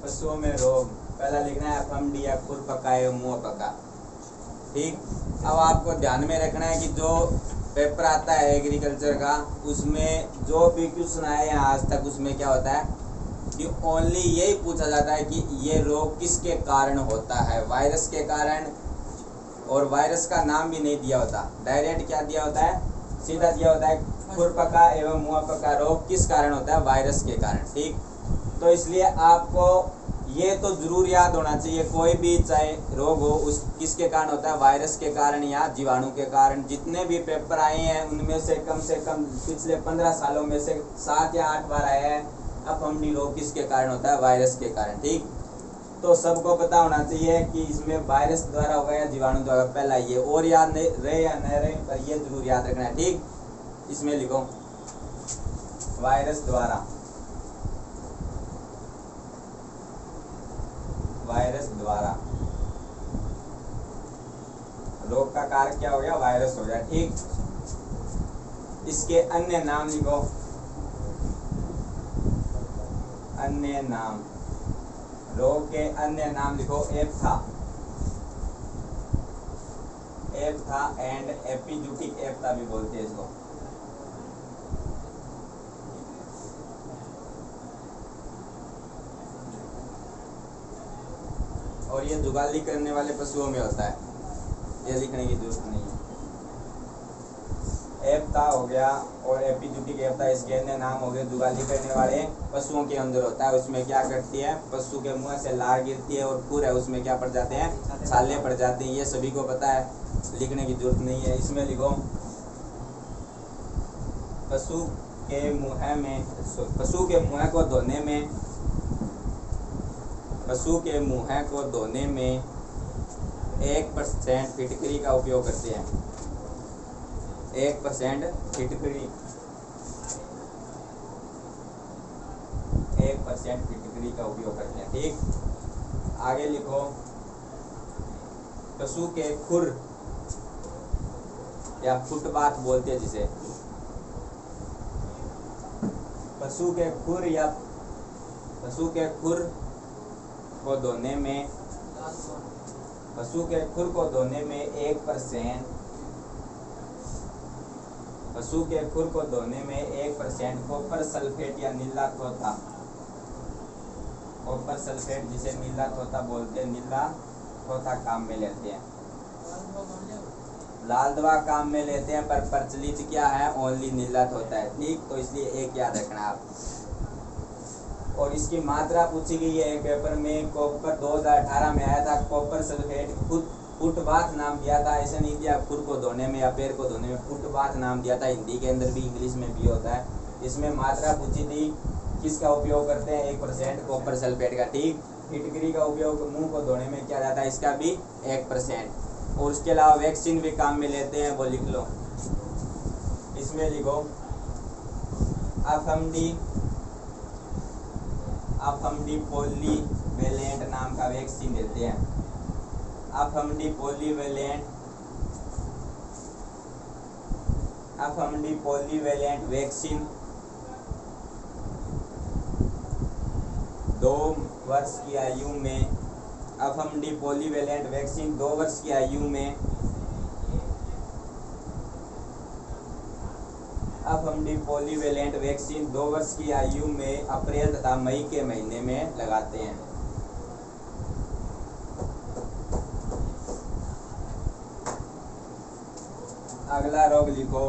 पशुओं में रोग पहला लिखना है फफूंदी या खुरपका एवं मुंह पका। ठीक, अब आपको ध्यान में रखना है कि जो पेपर आता है एग्रीकल्चर का उसमें जो भी क्वेश्चन आए हैं आज तक उसमें क्या होता है कि ओनली यही पूछा जाता है कि ये रोग किसके कारण होता है, वायरस के कारण, और वायरस का नाम भी नहीं दिया होता, डायरेक्ट क्या दिया होता है, सीधा दिया होता है खुरपका एवं मुंह पका रोग किस कारण होता है, वायरस के कारण। ठीक, तो इसलिए आपको ये तो जरूर याद होना चाहिए, कोई भी चाहे रोग हो उस किसके कारण होता है, वायरस के कारण या जीवाणु के कारण। जितने भी पेपर आए हैं उनमें से कम पिछले 15 सालों में से 7 या 8 बार आया है फफूंदी रोग किसके कारण होता है, वायरस के कारण। ठीक, तो सबको पता होना चाहिए कि इसमें वायरस द्वारा होगा या जीवाणु द्वारा, पहला ये, और याद नहीं रहे या न रहे पर ये जरूर याद रखना है। ठीक, इसमें लिखो वायरस द्वारा, वायरस द्वारा रोग का कारक क्या हो गया, वायरस हो गया। ठीक, इसके अन्य नाम लिखो, अन्य नाम, रोग के अन्य नाम लिखो, एप्था एंड एपिजूटिक एप्था भी बोलते हैं इसको। और ये जुगाली करने वाले पशुओं में होता है, ये लिखने की जरूरत नहीं है। एप्था हो गया और एपिजूटिक एप्था इसके अन्य नाम हो गए। जुगाली करने वाले पशुओं के अंदर होता है, उसमें क्या करती है, पशु के मुंह से लार गिरती है और खुर है उसमें क्या पड़ जाते हैं, छाले पड़ जाते हैं। ये सभी को पता है, लिखने की जरूरत नहीं है। इसमें लिखो पशु के मुंह में, पशु के मुंह को धोने में, पशु के मुंह को धोने में 1% फिटकरी का उपयोग करते हैं, 1% फिटकरी, 1% फिटकरी का उपयोग करते हैं। ठीक, आगे लिखो पशु के खुर या फुटबाथ बोलते हैं जिसे, पशु के खुर या पशु के खुर को धोने में, पशु के खुर को धोने में 1%, पशु के खुर को धोने में 1% कॉपर सल्फेट या नीला तोता, कॉपर सल्फेट जिसे नीला तोता बोलते हैं, नीला तोता काम में लेते हैं। लाल दवा काम में लेते हैं पर प्रचलित क्या है, ओनली नीला तोता है। ठीक, तो इसलिए एक याद रखना आप। और इसकी मात्रा पूछी गई है एक पेपर में, कॉपर 2018 में आया था, कॉपर सल्फेट फुटबाथ नाम दिया था, ऐसे नहीं दिया खुर को धोने में या पैर को धोने में, फुटबाथ नाम दिया था। हिंदी के अंदर भी इंग्लिश में भी होता है। इसमें मात्रा पूछी थी किसका उपयोग करते हैं, 1% कॉपर सल्फेट का। ठीक, फिटकरी का उपयोग मुंह को धोने में किया जाता है, इसका भी 1%। और उसके अलावा वैक्सीन भी काम में लेते हैं, वो लिख लो। इसमें लिखो फफूंदी पॉलीवैलेंट नाम का वैक्सीन देते हैं, फफूंदी पॉलीवैलेंट वैक्सीन 2 वर्ष की आयु में, फफूंदी पॉलीवैलेंट वैक्सीन 2 वर्ष की आयु में, फफूंदी पॉलीवैलेंट वैक्सीन 2 वर्ष की आयु में अप्रैल तथा मई के महीने में लगाते हैं। अगला रोग लिखो,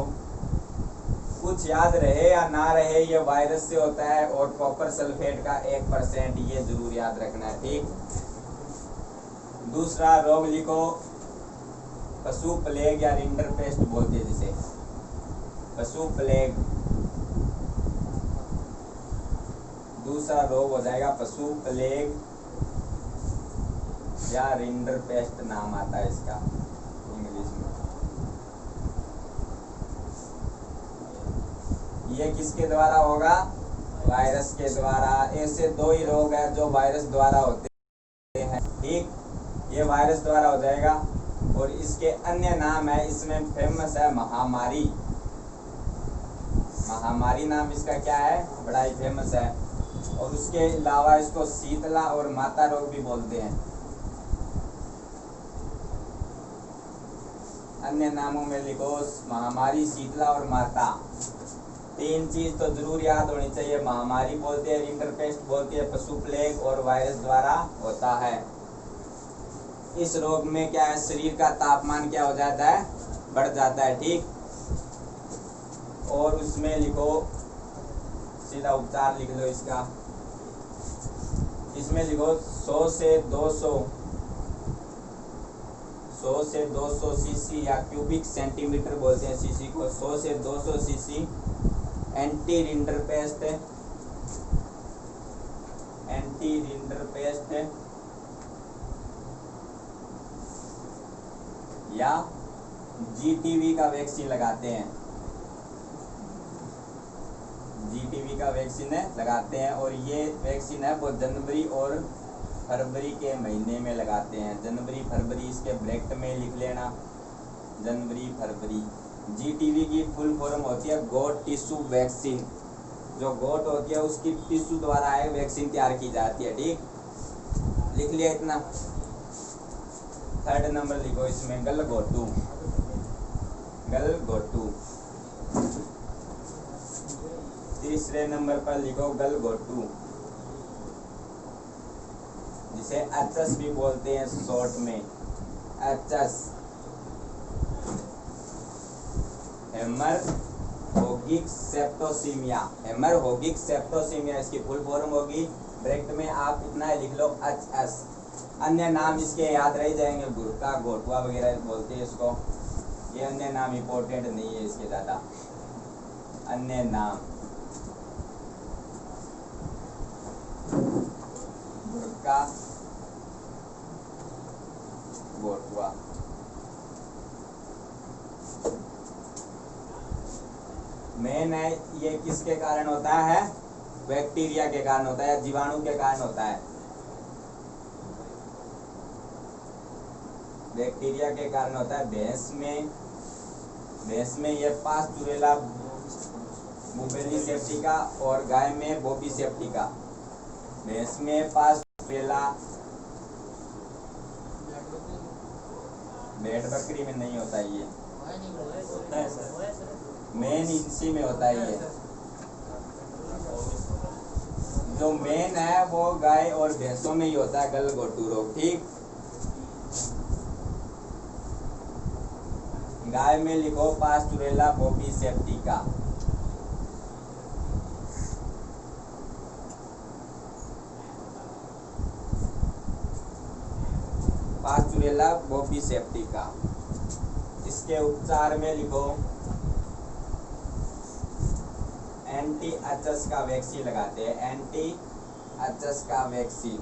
कुछ याद रहे या ना रहे ये वायरस से होता है, और कॉपर सल्फेट का 1%, ये जरूर याद रखना है। ठीक, दूसरा रोग लिखो पशु प्लेग या रिंडरपेस्ट बोलते हैं जिसे, पशु प्लेग। दूसरा रोग हो जाएगा पशु प्लेग या रिंडरपेस्ट नाम आता है इसका इंग्लिश में। ये किसके द्वारा होगा, वायरस के द्वारा। ऐसे 2 ही रोग है जो वायरस द्वारा होते हैं। ठीक, ये वायरस द्वारा हो जाएगा। और इसके अन्य नाम है, इसमें फेमस है महामारी, महामारी नाम इसका क्या है, बड़ा ही फेमस है। और उसके अलावा इसको शीतला और माता रोग भी बोलते हैं। अन्य नामों में लिखो महामारी, शीतला और माता। तीन चीज तो जरूर याद होनी चाहिए। महामारी बोलते हैं, रिंडरपेस्ट बोलते हैं, पशु प्लेग और वायरस द्वारा होता है। इस रोग में क्या है, शरीर का तापमान क्या हो जाता है, बढ़ जाता है, ठीक। और उसमें लिखो, सीधा उपचार लिख लो इसका। इसमें लिखो 100 से 200 सीसी या क्यूबिक सेंटीमीटर बोलते हैं सीसी को। 100 से 200 सीसी एंटी रिंडरपेस्ट या जीटीवी का वैक्सीन लगाते हैं। जीटीवी का वैक्सीन लगाते हैं और ये वैक्सीन है वो जनवरी और फरवरी के महीने में लगाते हैं। जनवरी फरवरी, इसके ब्रैकेट में लिख लेना, जनवरी फरवरी। जीटीवी की फुल फॉर्म होती है गोट टिश्यू वैक्सीन। जो गोट होती है उसकी टिश्यू द्वारा एक वैक्सीन तैयार की जाती है, ठीक। लिख लिया इतना। थर्ड नंबर लिखो इसमें गलघोटू। तीसरे नंबर पर लिखो गलघोटू, जिसे एचएस भी बोलते हैं शॉर्ट में, एचएस। हेमरहोगिक सेप्टोसीमिया इसकी फुल फॉर्म होगी। ब्रैकेट में आप इतना लिख लो एचएस। अन्य नाम इसके याद रह जाएंगे, गुरका, घोटुआ वगैरह बोलते हैं इसको। ये अन्य नाम इम्पोर्टेंट नहीं है इसके ज़्यादा। अन्य नाम गुरका, घोटुआ। मेन है ये किसके कारण होता है, बैक्टीरिया के कारण होता है, जीवाणु के कारण होता है। बैक्टीरिया के कारण होता है। भैंस में ये पास्चुरेला बुबेली सेप्टिका और गाय में बोबी सेप्टिका। भैंस में पास्चुरेला, भेड़ बकरी में नहीं होता ये, मेन इसी में होता है। ये जो मेन है वो गाय और भैंसों में ही होता है गलघोटू रोग, ठीक। गाय में लिखो पास्चुरेला बोबी सेप्टिका। पास्चुरेला बोबी सेप्टिका। इसके उपचार में लिखो एंटी एचएस का वैक्सीन लगाते हैं, एंटी एचएस का वैक्सीन।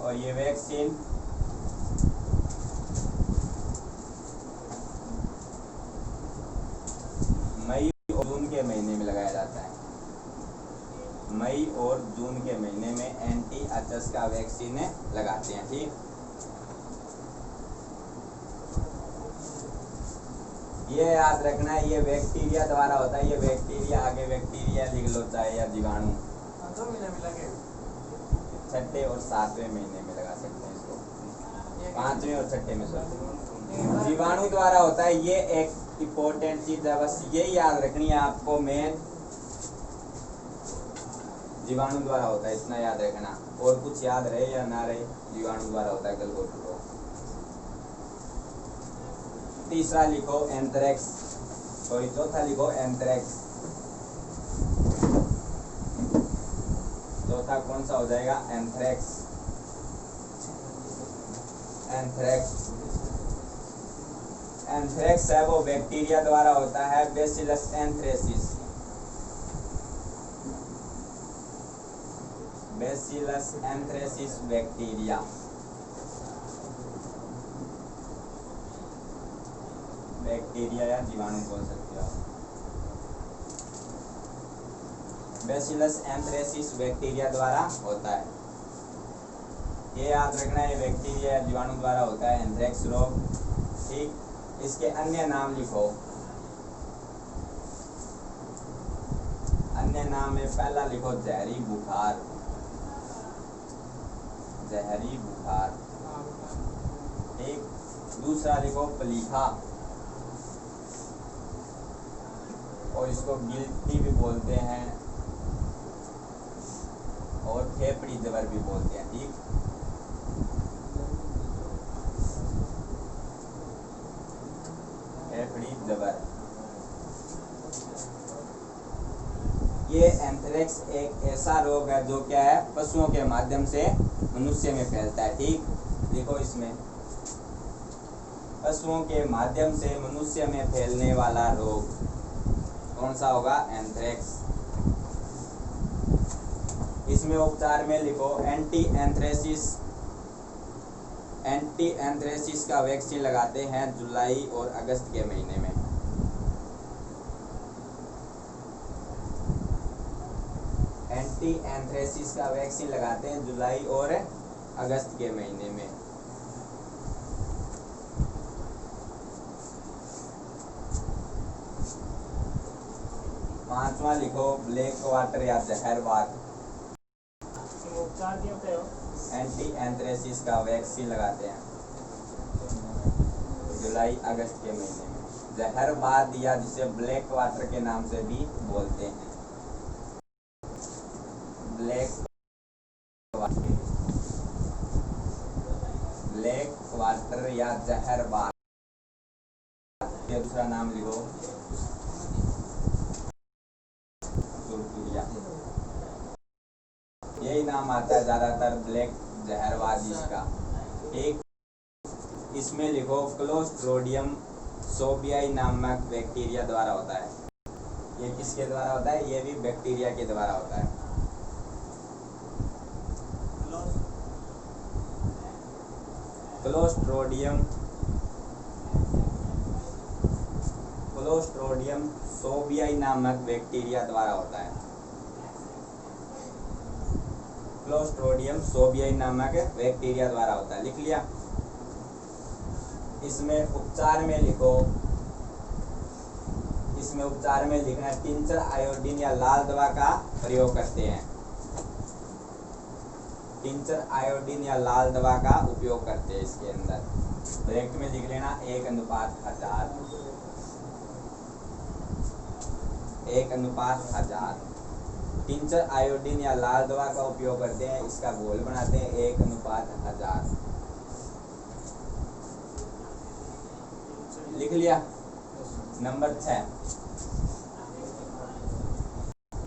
और ये वैक्सीन मई और जून के महीने में लगाया जाता है। मई और जून के महीने में एंटी एचएस का वैक्सीन लगाते हैं, ठीक। ये याद रखना है, ये बैक्टीरिया द्वारा होता है। ये बैक्टीरिया, आगे बैक्टीरिया लिख लो चाहे या जीवाणु। 2 महीने में लगे, 6ठे और 7वें महीने में लगा सकते हैं इसको, 5वें और 6ठे में। जीवाणु द्वारा होता है। ये एक इम्पोर्टेंट चीज है, बस यही याद रखनी है आपको। मेन जीवाणु द्वारा होता है, इतना याद रखना। और कुछ याद रहे या ना रहे, जीवाणु द्वारा होता है गलघोटू रोग। तीसरा लिखो एंथ्रेक्स, सॉरी चौथा लिखो एंथ्रेक्स। चौथा कौन सा हो जाएगा, एंथ्रेक्स। एंथ्रेक्स है वो बैक्टीरिया द्वारा होता है, bacillus anthracis. Bacillus anthracis bacteria. Bacteria या जीवाणु बोल सकते हो। बैसिलस एंथ्रेसिस बैक्टीरिया द्वारा होता है। ये याद रखना है, बैक्टीरिया या जीवाणु द्वारा होता है एंथ्रेक्स रोग, ठीक। इसके अन्य नाम लिखो। अन्य नाम है, पहला लिखो जहरी बुखार, जहरी बुखार। ठीक, दूसरा लिखो प्लीहा, और इसको गिल्टी भी बोलते हैं और फेफड़ी जबर भी बोलते हैं। ठीक, फेफड़ी जबर। ये एंथ्रेक्स एक ऐसा रोग है जो क्या है, पशुओं के माध्यम से मनुष्य में फैलता है। ठीक, देखो इसमें पशुओं के माध्यम से मनुष्य में फैलने वाला रोग कौन सा होगा, एंथ्रेक्स। इसमें उपचार में लिखो एंटी एंथ्रेसिस, एंटी एंथ्रेसिस का वैक्सीन लगाते हैं जुलाई और अगस्त के महीने में। एंटी एंथ्रेसिस का वैक्सीन लगाते हैं जुलाई और अगस्त के महीने में। पांचवा लिखो ब्लैक वाटर या जहरवाद। एंटी एंथ्रेसिस का वैक्सीन लगाते हैं जुलाई अगस्त के महीने में। जहरवाद या जिसे ब्लैक वाटर के नाम से भी बोलते हैं, ब्लैक वाटर या जहरवाद। दूसरा नाम लिखो सुरकुरिया, यही नाम आता है ज्यादातर ब्लैक जहरवाद इसका। एक इसमें लिखो क्लोस्ट्रोडियम सोबियाई नामक बैक्टीरिया द्वारा होता है। ये किसके द्वारा होता है, ये भी बैक्टीरिया के द्वारा होता है। क्लोस्ट्रोडियम सोबियाई नामक बैक्टीरिया द्वारा होता है। क्लोस्ट्रोडियम सोबियाई नामक बैक्टीरिया द्वारा होता है। लिख लिया। इसमें उपचार में लिखो, इसमें उपचार में लिखना है टिंचर आयोडीन या लाल दवा का प्रयोग करते हैं। टिंचर आयोडीन या लाल दवा का उपयोग करते हैं इसके अंदर। ब्रैकेट में लिख लेना 1:1000, 1:1000। टिंचर आयोडीन या लाल दवा का उपयोग करते हैं, इसका घोल बनाते हैं 1:1000। लिख लिया। नंबर 6,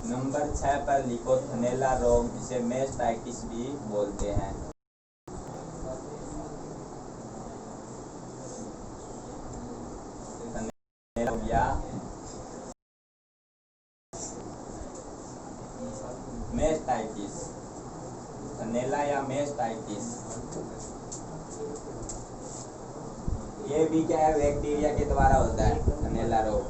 नंबर 6 पर लिखो थनैला रोग, जिसे मेस्टाइटिस भी बोलते हैं। थनैला या मेस्टाइटिस, थनैला या मेस्टाइटिस, ये भी क्या है, बैक्टीरिया के द्वारा होता है थनैला रोग।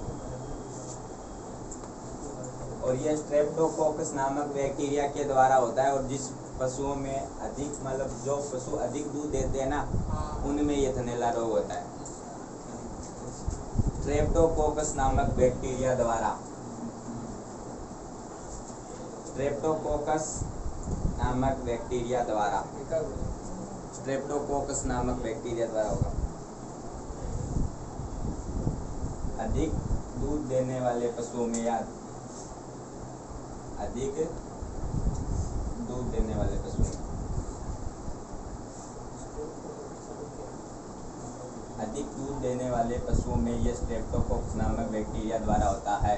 और ये स्ट्रेप्टोकोकस नामक बैक्टीरिया के द्वारा होता है। और जिस पशुओं में अधिक, मतलब जो पशु अधिक दूध देते हैं ना, उनमें ये थनैला रोग होता है स्ट्रेप्टोकोकस नामक बैक्टीरिया द्वारा। स्ट्रेप्टोकोकस नामक बैक्टीरिया द्वारा, स्ट्रेप्टोकोकस नामक बैक्टीरिया द्वारा होगा। अधिक दूध देने वाले पशुओं में, या अधिक दूध देने वाले पशुओं में, अधिक दूध देने वाले पशुओं में ये स्ट्रेप्टोकोकस नामक बैक्टीरिया द्वारा होता है।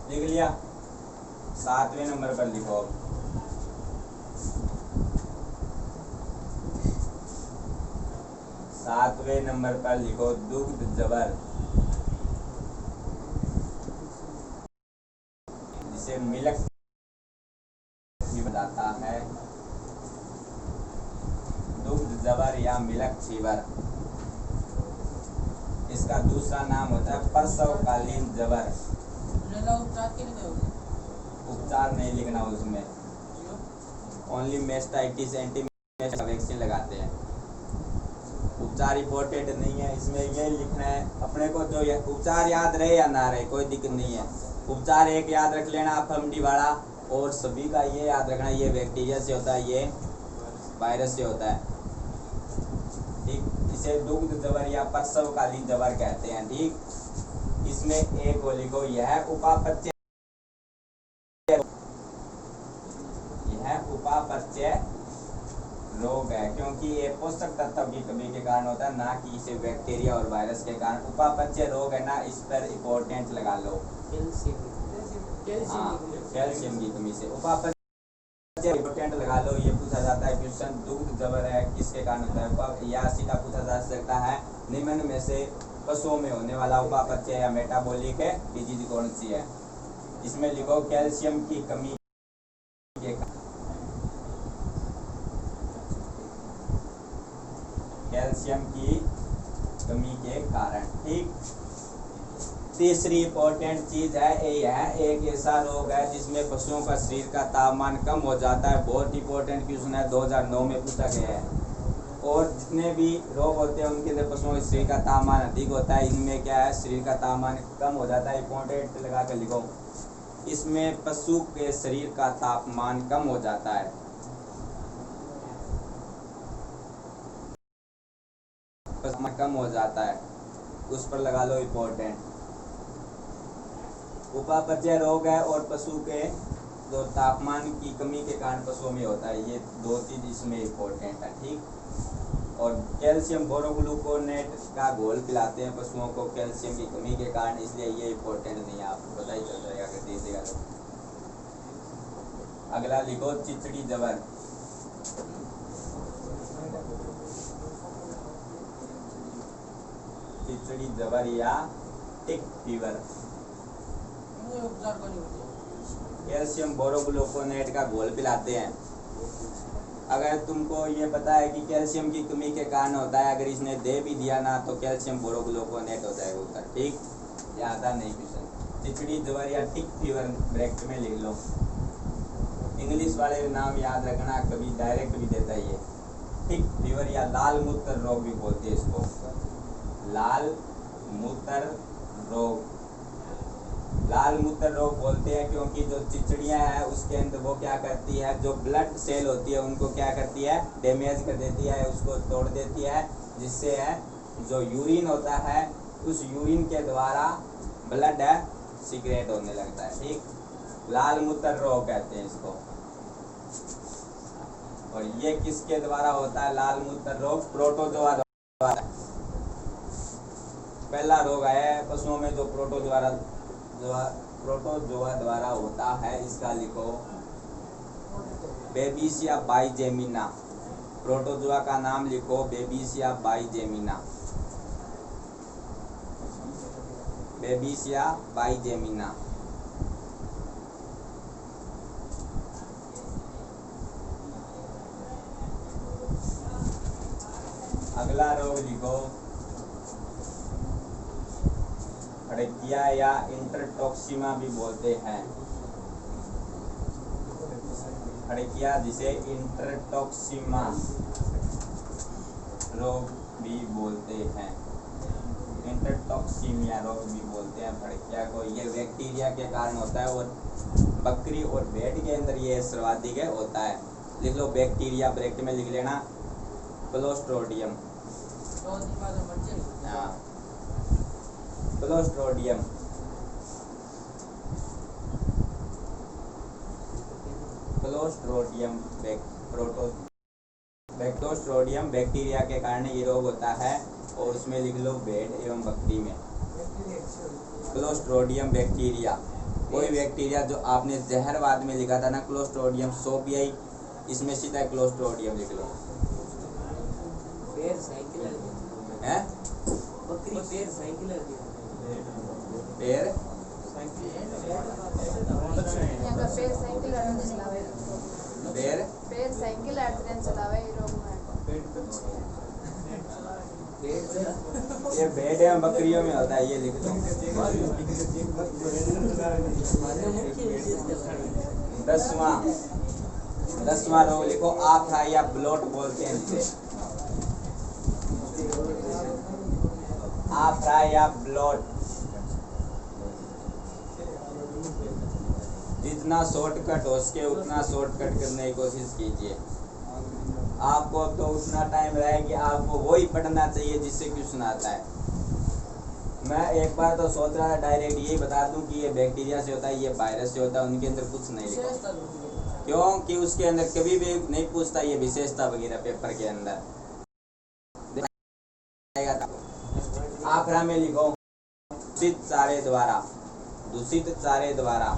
लिख लिया। 7वें नंबर पर लिखो, 7वें नंबर पर लिखो दुग्ध जबर, जिसे मिल्क भी बताता है। दुग्ध जबर या मिल्क फीवर, इसका दूसरा नाम होता है प्रसवकालीन जबर। उपचार नहीं लिखना उसमें, ओनली मेस्टाइटिस एंटी वैक्सीन लगाते हैं। उपचार इम्पोर्टेंट नहीं है, इसमें ये लिखना है अपने को, जो ये उपचार याद रहे या ना रहे कोई दिक्कत नहीं है। उपचार एक याद रख लेना फमडी वाला, और सभी का ये याद रखना, ये बैक्टीरिया से होता है, ये वायरस से होता है, ठीक। इसे दुग्ध जबर या प्रसवकालीन जबर कहते हैं, ठीक। इसमें एक को लिखो, यह उपापचय, यह उपापचय रोग है, क्योंकि ये पोषक तत्व की कमी के कारण होता है, ना कि इसे बैक्टीरिया और वायरस के कारण। उपापचय रोग है ना, इस पर इम्पोर्टेंट लगा लो, कैल्शियम की कमी से उपापचय इम्पोर्टेंट लगा लो। ये पूछा जाता है क्वेश्चन, दुग्ध जबर है किसके कारण होता है, या सीधा पूछा जा सकता है निम्न में से पशुओं में होने वाला उपापचय या मेटाबॉलिक है डिजीज कौन सी है। इसमें लिखो कैल्शियम की कमी के, कैल्शियम की कमी के कारण, ठीक। तीसरी इंपॉर्टेंट चीज है, ये है एक ऐसा रोग है जिसमें पशुओं का शरीर का तापमान कम हो जाता है। बहुत इंपॉर्टेंट क्वेश्चन है, 2009 में पूछा गया है। और जितने भी रोग होते हैं उनके अंदर पशुओं के शरीर का तापमान अधिक होता है, इनमें क्या है शरीर का तापमान कम हो जाता है। इंपॉर्टेंट लगा कर लिखो, इसमें पशु के शरीर का तापमान कम हो जाता है। कम हो जाता है, उस पर लगा लो इंपॉर्टेंट। उपापचय रोग है और पशु के जो तापमान की कमी के कारण पशुओं में होता है, ये दो चीज इसमें इंपॉर्टेंट है, ठीक। और कैल्शियम बोरोग्लूकोनेट का घोल पिलाते हैं पशुओं को कैल्शियम की कमी के कारण, इसलिए ये इंपॉर्टेंट नहीं है, आपको पता ही चल जाएगा अगर दीजिएगा तो। अगला लिखो चिचड़ी जबर, चिचड़ी जबर या टिक फीवर। कैल्शियम बोरोग्लूकोनेट का घोल पिलाते हैं। अगर तुमको ये पता है कि कैल्शियम की कमी के कारण होता है, अगर इसने दे भी दिया ना तो कैल्शियम बोरोग्लूकोनेट हो जाएगा उत्तर, ठीक। ये आता नहीं क्वेश्चन। चिचड़ी जबर या टिक फीवर ब्रैकेट में लिख लो। इंग्लिश वाले नाम याद रखना, कभी डायरेक्ट भी देता है ये। टिक फीवर या लाल मूत्र रोग भी बोलते हैं इसको, लाल मूत्र रोग। लाल मूत्र रोग बोलते हैं क्योंकि जो चिचड़ियाँ हैं उसके अंदर वो क्या करती है, जो ब्लड सेल होती है उनको क्या करती है, डैमेज कर देती है, उसको तोड़ देती है, जिससे है जो यूरिन होता है उस यूरिन के द्वारा ब्लड है सीक्रेट होने लगता है, ठीक। लाल मूत्र रोग कहते हैं इसको। और ये किसके द्वारा होता है लाल मूत्र रोग, प्रोटोजोआ द्वारा। पहला रोग है पशुओं में जो प्रोटोजोआ द्वारा होता है, इसका लिखो बेबिसिया बाइजेमिना। प्रोटोजोआ का नाम लिखो बेबिसिया बाइजेमिना, बेबिसिया बाइजेमिना। अगला रोग लिखो फड़किया या इंटरटॉक्सिमा भी बोलते हैं, फड़किया जिसे इंटरटॉक्सिमा रोग भी बोलते हैं, इंटरटॉक्सीमिया रोग भी बोलते हैं फड़किया को। ये बैक्टीरिया के कारण होता है और बकरी और भेड़ के अंदर ये सर्वाधिक होता है। लिख लो बैक्टीरिया, ब्रैकेट में लिख लेना क्लोस्ट्रोडियम, हाँ क्लोस्ट्रोडियम। क्लोस्ट्रोडियम क्लोस्ट्रोडियम बैक्टीरिया के कारण ये रोग होता है और उसमें लिख लो भेड़ एवं बकरी में क्लोस्ट्रोडियम बैक्टीरिया। कोई बैक्टीरिया जो आपने जहरवाद में लिखा था ना क्लोस्ट्रोडियम सोपियाई, इसमें सीधा क्लोस्ट्रोडियम लिख लो। हैं बकरी पैर साइकिल पैर पैर पैर साइकिल एक्सीडेंट चलावे ये रोग में ये भेड़ या बकरियों में होता है, ये लिख लो। 10वां रोग लिखो आथा या ब्लोट बोलते हैं इसे। आफरा या ब्लॉट, जितना शॉर्टकट हो सके उतना शॉर्टकट करने की कोशिश कीजिए। आपको तो उतना टाइम रहे कि आपको वही पढ़ना चाहिए जिससे क्वेश्चन आता है। मैं एक बार तो सोच रहा था डायरेक्ट यही बता दूं कि ये बैक्टीरिया से होता है, ये वायरस से होता है, उनके अंदर कुछ नहीं लिखा, क्योंकि उसके अंदर कभी भी नहीं पूछता ये विशेषता वगैरह पेपर के अंदर। आखिर में लिखो दूषित चारे द्वारा, दूषित चारे द्वारा,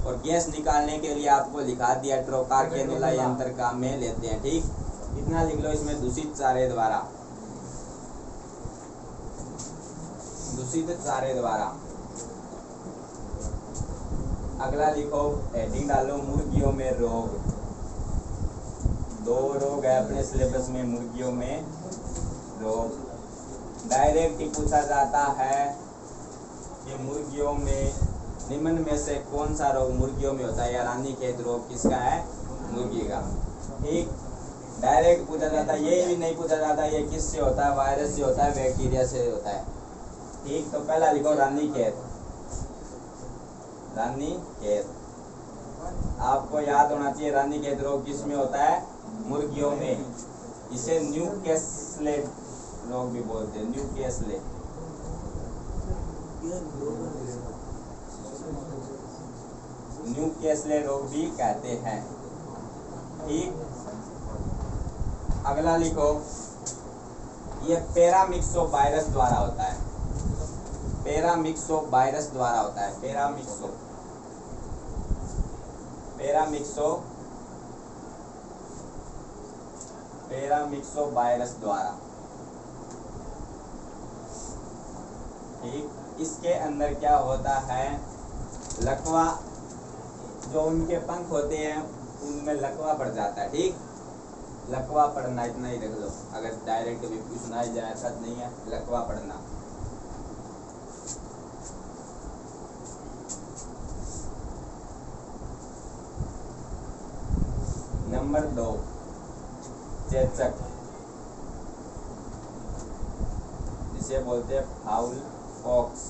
और गैस निकालने के लिए आपको लिखा दिया ट्रोकार कैनुला यंत्र काम में लेते हैं, ठीक, इतना लिख लो इसमें, दूषित चारे द्वारा, दूषित चारे द्वारा। अगला लिखो, हेडिंग डालो मुर्गियों में रोग। 2 रोग है अपने सिलेबस में मुर्गियों में रोग। डायरेक्ट ही पूछा जाता है कि मुर्गियों में निम्न में से कौन सा रोग मुर्गियों में होता है, या रानीखेत रोग किसका है, मुर्गी का, ठीक, डायरेक्ट पूछा जाता है। ये भी नहीं पूछा जाता ये किससे होता है, वायरस से होता है, बैक्टीरिया से होता है, ठीक। तो पहला लिखो रानीखेत, रानीखेत, आपको याद होना चाहिए रानीखेत रोग किस में होता है, मुर्गियों में। इसे न्यूकैसले रोग भी बोलते हैं, न्यूकैसले, न्यूकैसले रोग भी कहते हैं, ठीक। अगला लिखो, ये पैरामिक्सो वायरस द्वारा होता है, पैरामिक्सो वायरस द्वारा होता है, पैरामिक्सो, पैरामिक्सो, पैरामिक्सो वायरस द्वारा, ठीक। इसके अंदर क्या होता है, लकवा, जो उनके पंख होते हैं उनमें लकवा पड़ जाता है, ठीक, लकवा पड़ना, इतना ही रख लो, अगर डायरेक्ट भी पूछना ही जाए ऐसा नहीं है, लकवा पड़ना। नंबर 2, चेचक, जिसे बोलते हैं फाउल पॉक्स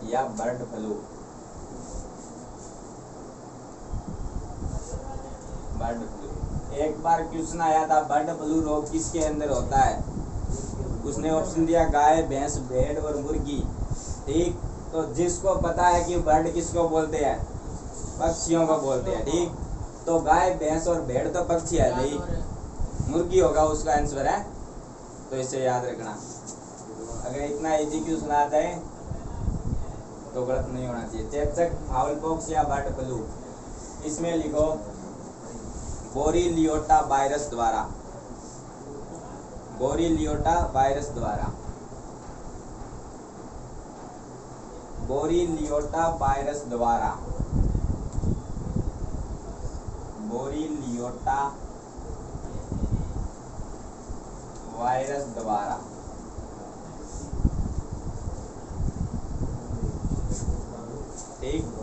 या बर्ड फ्लू, बर्ड फ्लू। एक बार क्वेश्चन आया था बर्ड फ्लू रोग किसके अंदर होता है, उसने ऑप्शन दिया गाय, भैंस, भेड़ और मुर्गी, ठीक। तो जिसको पता है कि बर्ड किसको बोलते हैं, पक्षियों को बोलते हैं, ठीक। तो गाय, भैंस और भेड़ तो पक्षी है नहीं, मुर्गी होगा उसका आंसर है, तो इसे याद रखना। अगर इतना इजी क्वेश्चन आ जाए तो गलत नहीं होना चाहिए। चेचक, फाउल पॉक्स या बर्ड फ्लू, इसमें लिखो बोरीलियोटा वायरस द्वारा, बोरीलियोटा वायरस द्वारा, बोरीलियोटा वायरस द्वारा, बोरीलियोटा वायरस द्वारा, ठीक।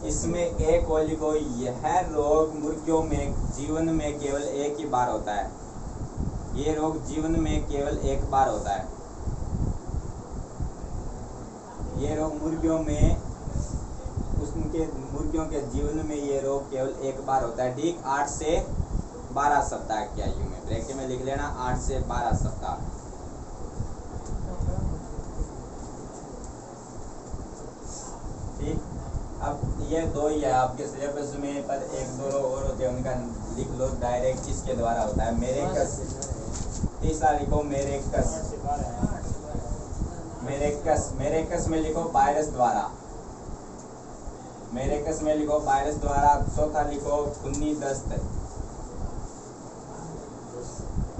इसमें एक और लिखो, यह रोग मुर्गियों में जीवन में केवल एक ही बार होता है, ये रोग जीवन में केवल एक बार होता है, ये रोग मुर्गियों में, उसके मुर्गियों के जीवन में ये रोग केवल एक बार होता है, ठीक। 8 से 12 सप्ताह की आयु में, ब्रैकेट में लिख लेना 8 से 12 सप्ताह, ठीक। अब ये 2 ही है आपके सिलेबस में, पर 1-2 रोग और होते हैं, उनका लिख लो डायरेक्ट किसके द्वारा होता है, मेरेकस। तीसरा लिखो मेरेकस, मेरेकस, मेरेकस में लिखो वायरस द्वारा, मेरेकस में लिखो वायरस द्वारा। चौथा लिखो खूनी दस्त,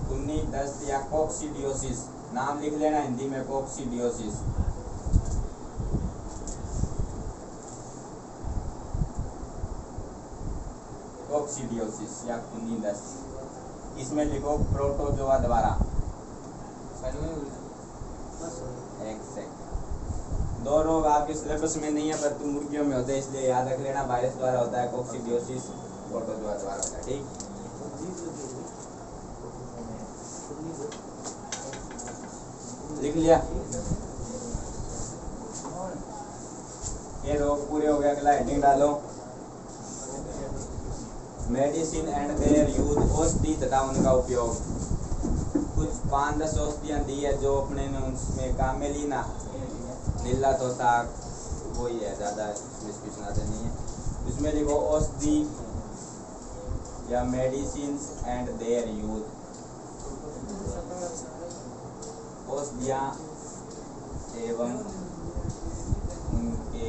खूनी दस्त या कोक्सीडियोसिस, नाम लिख लेना हिंदी में, कोक्सीडियोसिस, कोक्सीडियोसिस या खूनी दस्त। इसमें लिखो प्रोटोजोआ द्वारा, एक सेकंड, 2 रोग आपके सिलेबस में नहीं है पर तुम मुर्गियों में होते हैं, इसलिए याद रख लेना, वायरस द्वारा होता है, कोक्सीडियोसिस, प्रोटोजोआ द्वारा होता है, ठीक। लिख लिया। ये रोग पूरे हो गया, अगला हेडिंग डालो। मेडिसिन एंड देयर यूज, औषधि तथा उनका उपयोग। कुछ 5-10 औषधियाँ दी है जो अपने ने उसमें काम में ली ना, नीला तोता वही है, ज़्यादा इसमें सुनाते नहीं है। इसमें लिखो औषधि या मेडिसिन एंड देयर यूज, औषधियाँ एवं उनके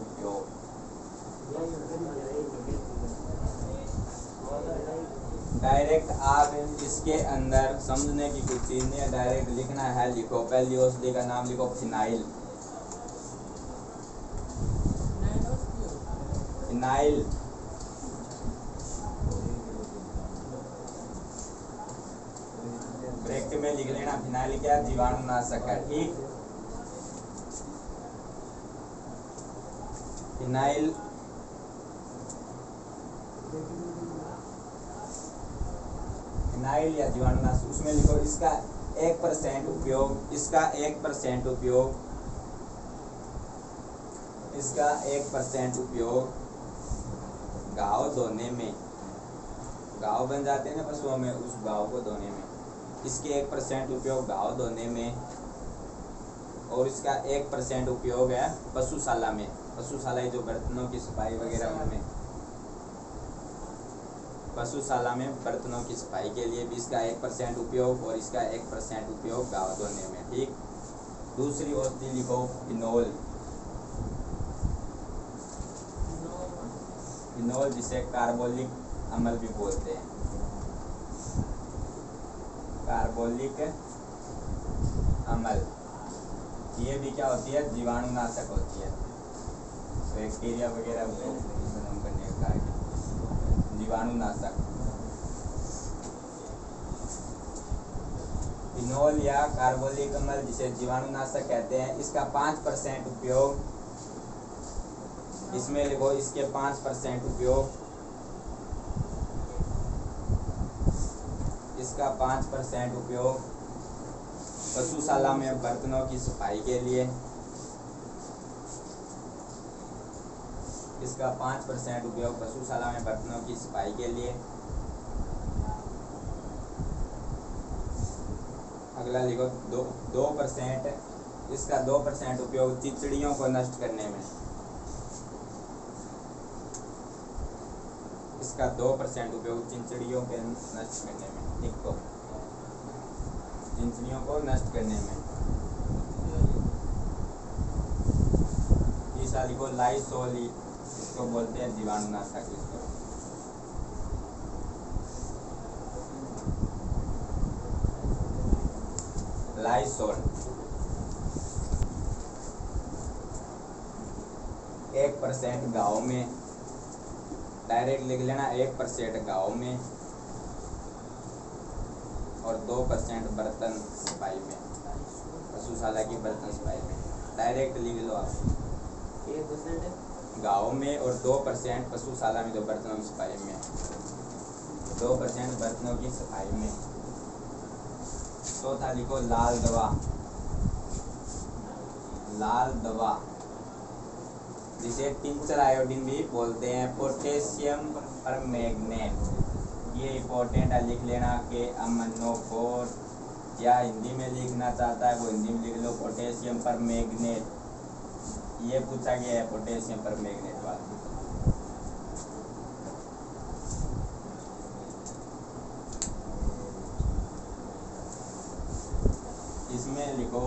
उपयोग। डायरेक्ट आप इसके अंदर समझने की कुछ चीज़ नहीं है, डायरेक्ट लिखना है। लिखो पहली औषधि का नाम लिखो फिनाइल। फिनाइल ब्रैकेट में लिख लेना, फिनाइल क्या जीवाणुनाशक है, ठीक। फिनाइल फिनाइल या जीवाणुनाशक, उसमें लिखो इसका 1% उपयोग, इसका 1% उपयोग, इसका 1% उपयोग घाव धोने में, घाव बन जाते हैं ना पशुओं में, उस घाव को धोने में, इसके 1% उपयोग घाव धोने में। और इसका 1% उपयोग है पशुशाला में, पशुशाला जो बर्तनों की सफाई वगैरह उनमें, पशुशाला में बर्तनों की सफाई के लिए भी इसका 1% उपयोग, और इसका 1% उपयोग घाव धोने में, ठीक। दूसरी औषधि लिखो फिनोल। फिनोल जिसे कार्बोलिक अम्ल भी बोलते हैं, कार्बोलिक अम्ल। ये भी क्या होती है, जीवाणुनाशक होती है, बैक्टीरिया वगैरह को खत्म करने का कार्य, जीवाणुनाशक। फिनोल या कार्बोलिक अम्ल जिसे जीवाणुनाशक कहते हैं, इसका 5% उपयोग, इसमें लिखो इसके 5% उपयोग, इसका 5% उपयोग पशुशाला में बर्तनों की सफाई के लिए, इसका 5% उपयोग पशुशाला में बर्तनों की सफाई के लिए। अगला लिखो 2%, इसका 2% उपयोग चिचड़ियों को नष्ट करने में, इसका 2% उपयोग चिंचड़ियों के नष्ट करने में, लिखो चिंचड़ियों को नष्ट करने में। तीसरा लिखो लाइसोल, इसको बोलते हैं जीवाणुनाशक। इसको लाइसोल 1% गाँव में, डायरेक्ट लिख लेना 1% गाँव में, और 2% बर्तन सफाई में, पशुशाला की बर्तन सफाई में, डायरेक्ट लिख लो आप। 1% गाँव में और 2% पशुशाला में, जो बर्तनों की सफाई में, 2% बर्तनों की सफाई में। चौथा लिखो लाल दवा। लाल दवा जिसे टिंचर आयोडीन भी बोलते हैं, पोटेशियम परमैंगनेट। ये इंपॉर्टेंट है, लिख लेना कि अमनोफोर, या हिंदी में लिखना चाहता है वो हिंदी में लिख लो पोटेशियम परमैंगनेट। ये पूछा गया है पोटेशियम परमैंगनेट वाला। इसमें लिखो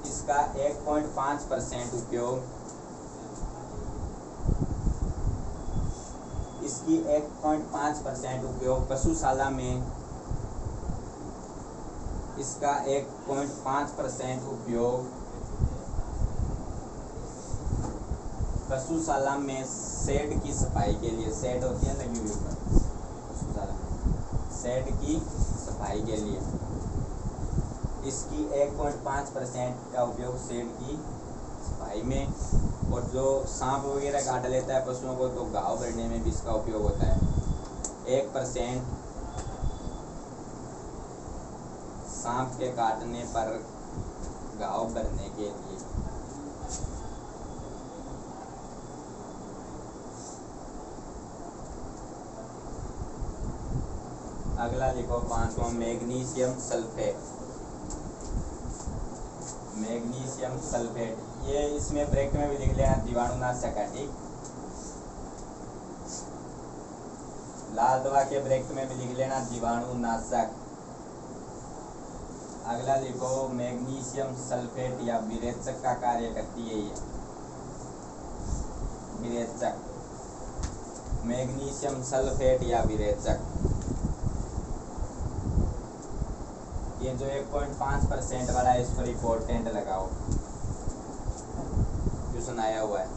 इसका 1.5% उपयोग, इसकी 1.5% उपयोग पशुशाला में, इसका 1.5% उपयोग पशुशाला में शेड की सफाई के लिए, शेड होती है लगी हुई ऊपर पशुशाला में, शेड की सफाई के लिए इसकी 1.5% का उपयोग शेड की सफाई में। और जो सांप वगैरह काट लेता है पशुओं को, तो घाव भरने में भी इसका उपयोग होता है। 1% सांप के काटने पर घाव भरने के लिए। अगला लिखो 5वां मैग्नीशियम सल्फेट। मैग्नीशियम सल्फेट, ये इसमें ब्रैकेट में भी लिख लेना जीवाणुनाशक है, ठीक। लाल दवा के ब्रैकेट में भी लिख लेना जीवाणुनाशक। अगला लिखो मैग्नीशियम सल्फेट या विरेचक का कार्य करती है ये, विरेचक। मैग्नीशियम सल्फेट या विरेचक, ये जो 1.5% वाला है इस पर इम्पोर्टेंट लगाओ, क्वेश्चन आया हुआ है।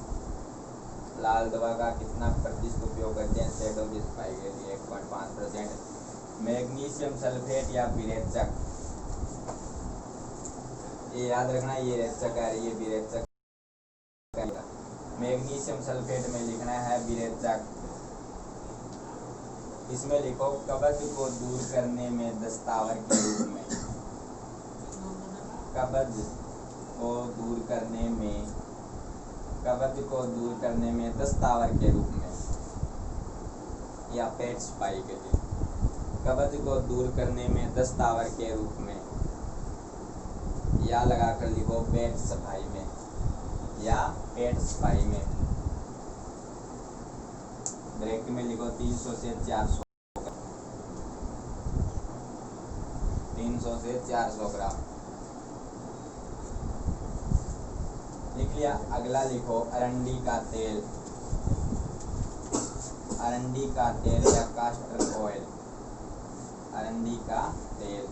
लाल दवा का कितना प्रतिशत उपयोग करते हैं सेटों की सफाई के लिए? 1.5%। मैग्नीशियम सल्फेट या विरेचक, ये याद रखना, ये रेचक है, ये विरेचक। मैग्नीशियम सल्फेट में लिखना है विरेचक। इसमें लिखो कब्ज को दूर करने में दस्तावर के रूप में। कब्ज को दूर करने में, कब्ज को दूर करने में दस्तावर के रूप में या पेट सफाई के लिए। कब्ज को दूर करने में दस्तावर के रूप में, या लगाकर लिखो पेट सफाई में, या पेट सफाई में। ब्रैकेट में लिखो 300 से 400, 300 से 400 ग्राम लिख लिया। अगला लिखो अरंडी का तेल। अरंडी का तेल या कास्टर ऑयल, अरंडी का तेल,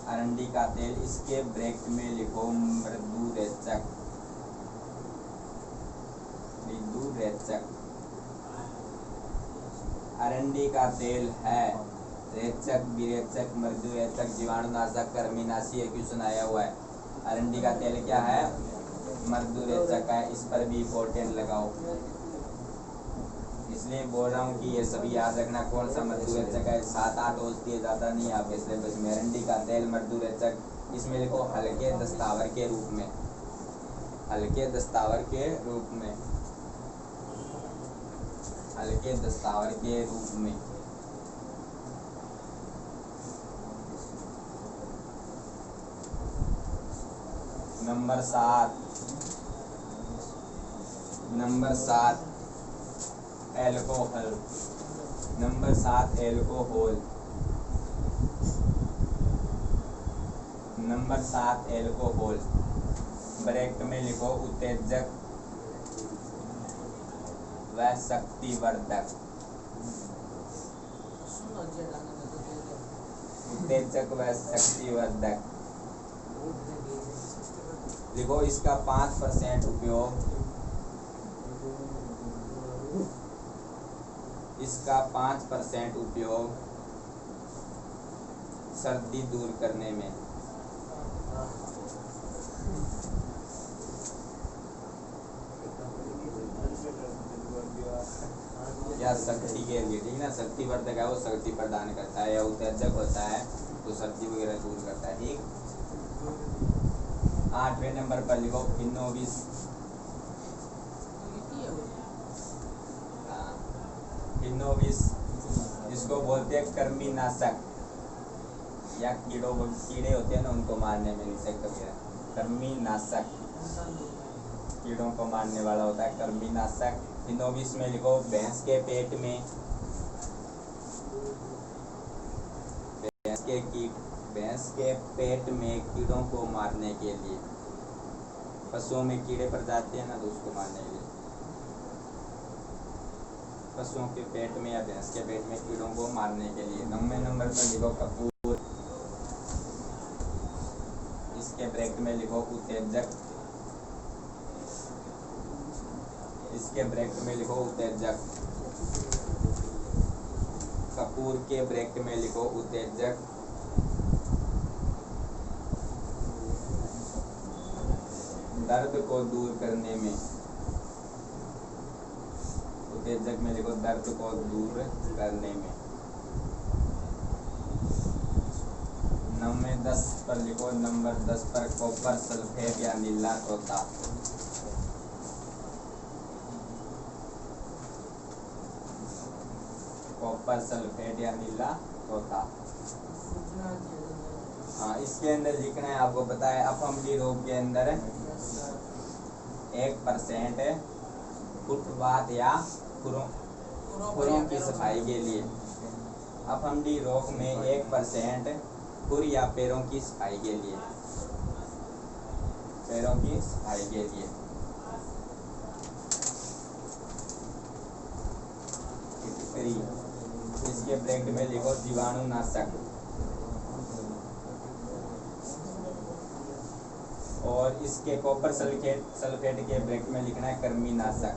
अरंडी का तेल। इसके ब्रैकेट में लिखो मृदु रेचक, मृदु रेचक। अरंडी का तेल है रेचक, विरेचक, मृदु रेचक, जीवाणुनाशक, कृमिनाशी। एक क्वेश्चन आया हुआ है। अरंडी का तेल क्या है? मृदु रेचक है, इस पर भी इम्पोर्टेंट लगाओ। इसलिए बोल रहा हूँ कि ये सभी याद रखना कौन सा मृदु रेचक है। 7-8 होती है, ज़्यादा नहीं आपके सिलेबस में। अरंडी का तेल मृदु रेचक, इसमें लिखो हल्के दस्तावर के रूप में, हल्के दस्तावर के रूप में, हल्के दस्तावर के रूप में। Number 7, number 7 alcohol. Number 7 alcohol. Number 7 alcohol. Bracket में लिखो उत्तेजक व शक्तिवर्धक। उत्तेजक व शक्तिवर्धक लिखो। इसका 5% उपयोग, इसका 5% उपयोग सर्दी दूर करने में या शक्ति के लिए, ठीक ना। शक्तिवर्धक है वो शक्ति प्रदान करता है, या उत्तेजक होता है तो सर्दी वगैरह दूर करता है, ठीक। 8वें नंबर पर लिखो फिनोविस। फिनोविस, इसको बोलते हैं कृमिनाशक, या कीड़े होते हैं ना उनको मारने में इंसेक्ट वगैरह, कृमिनाशक, कीड़ों को मारने वाला होता है कृमिनाशक। फिनोविस में लिखो भैंस के पेट में, भैंस के पेट में कीड़ों को मारने के लिए। पशुओं में कीड़े पड़ जाते हैं ना, तो उसको मारने के लिए पशुओं के पेट में या भैंस के पेट में कीड़ों को मारने के लिए। 9वें नंबर पर लिखो कपूर। इसके ब्रैकेट में लिखो उत्तेजक, इसके ब्रैकेट में लिखो उत्तेजक। कपूर के ब्रैकेट में लिखो उत्तेजक। दर्द को दूर करने में, उत्तेजक में लिखो दर्द को दूर करने में। 9 में 10 पर लिखो, नंबर 10 पर कॉपर सल्फेट या नीला तोता। कॉपर सल्फेट या नीला तोता। हाँ, इसके अंदर लिखना है, आपको पता है अपमडी रोग के अंदर 1% फुटपाथ या खुरों की सफाई के लिए। अपमडी रोग में 1% खुर या पैरों की सफाई के लिए, पैरों की सफाई के लिए। इसके ब्रैकेट में लिखो जीवाणुनाशक, और इसके कॉपर सल्फेट के ब्रैकेट में लिखना है कृमिनाशक।